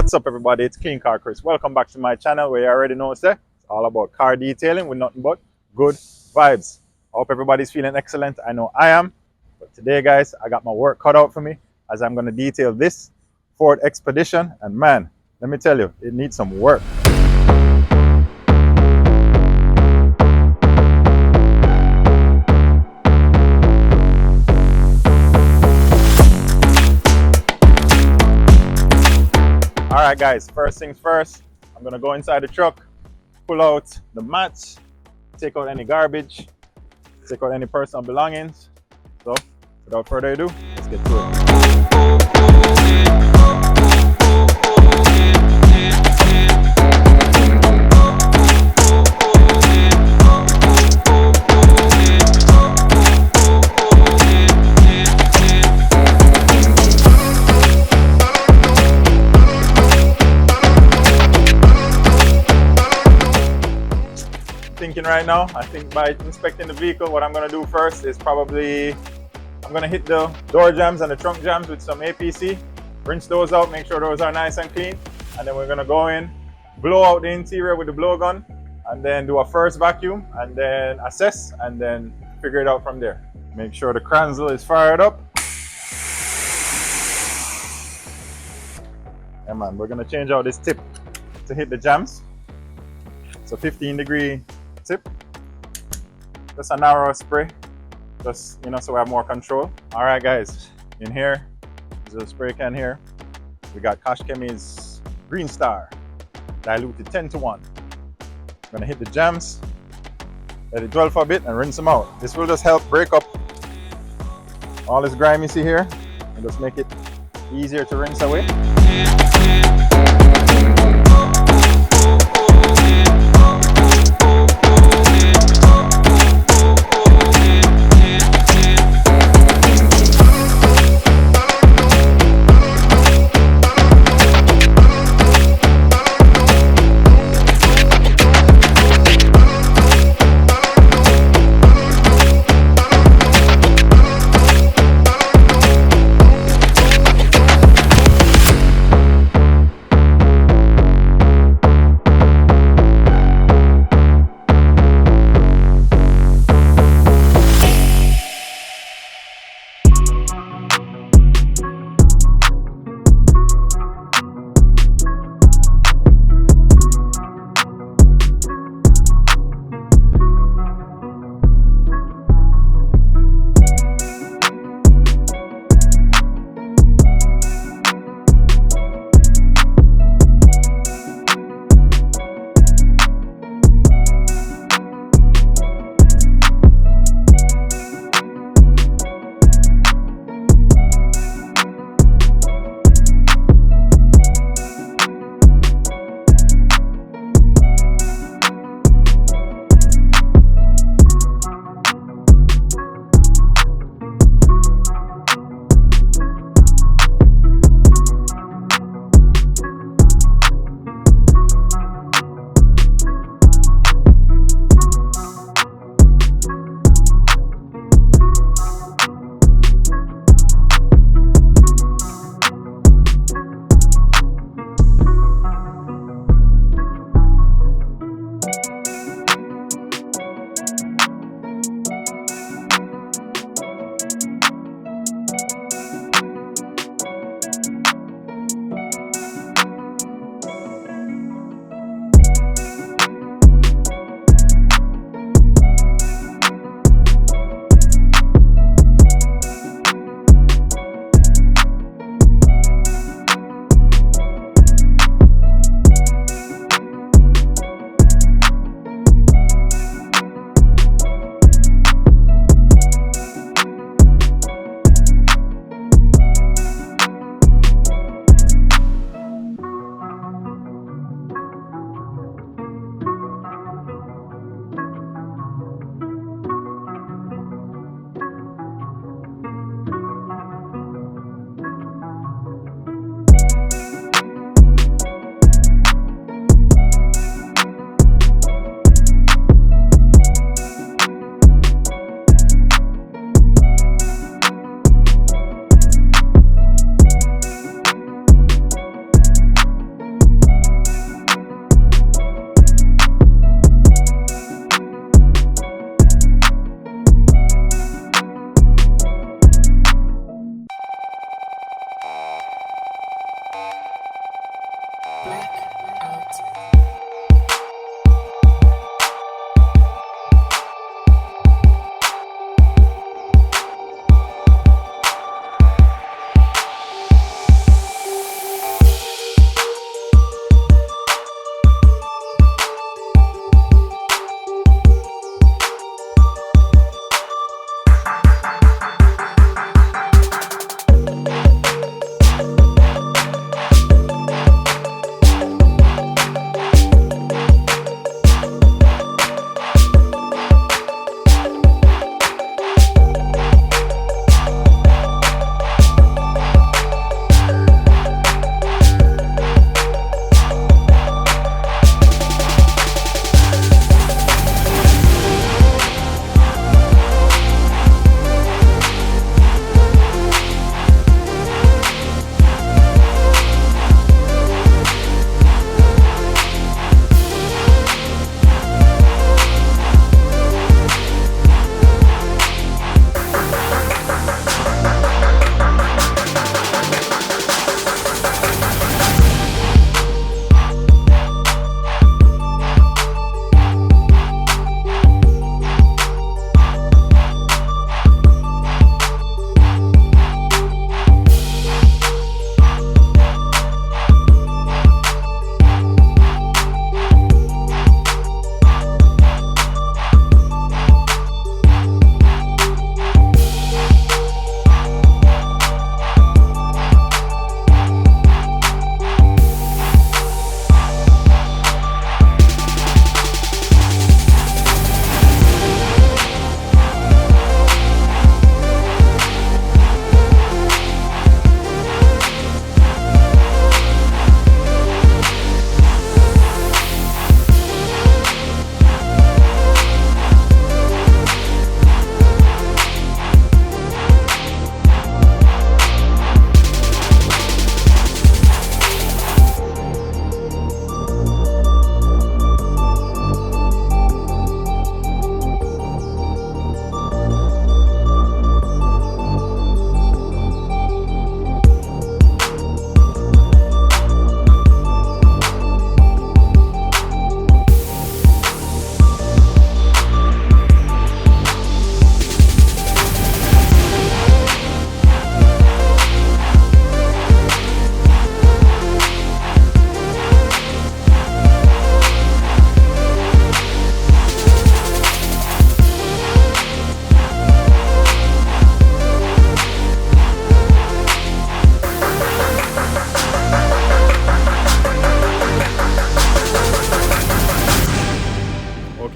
What's up, everybody? It's Clean Car Chris. Welcome back to my channel where you already know it's all about car detailing with nothing but good vibes. I hope everybody's feeling excellent. I know I am. But today, guys, I got my work cut out for me as I'm going to detail this Ford Expedition. And man, let me tell you, it needs some work. Alright guys, first things first, I'm going to go inside the truck, pull out the mats, take out any garbage, take out any personal belongings. So, without further ado, let's get to it. Thinking right now, I think by inspecting the vehicle, what I'm going to do first is probably I'm going to hit the door jambs and the trunk jambs with some APC, rinse those out, make sure those are nice and clean, and then we're going to go in, blow out the interior with the blowgun, and then do a first vacuum, and then assess, and then figure it out from there. Make sure the cranzel is fired up. Yeah man, we're going to change out this tip to hit the jambs. It's a 15-degree tip, just a narrow spray, just so we have more control. All right guys, in here is a spray can here. We got Kosh Chemi's Green Star diluted 10:1. I'm gonna hit the jams, let it dwell for a bit and rinse them out. This will just help break up all this grime you see here and just make it easier to rinse away.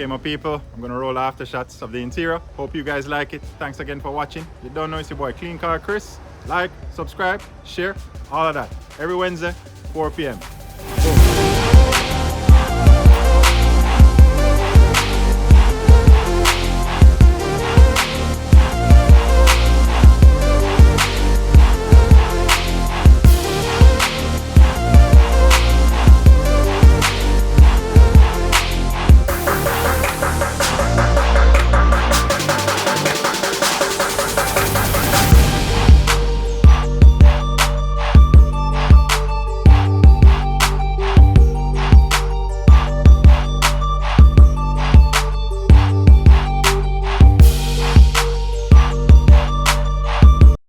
Okay, my people, I'm gonna roll after shots of the interior. Hope you guys like it. Thanks again for watching. You don't know, it's your boy Clean Car Chris. Like, subscribe, share, all of that. Every Wednesday, 4 p.m.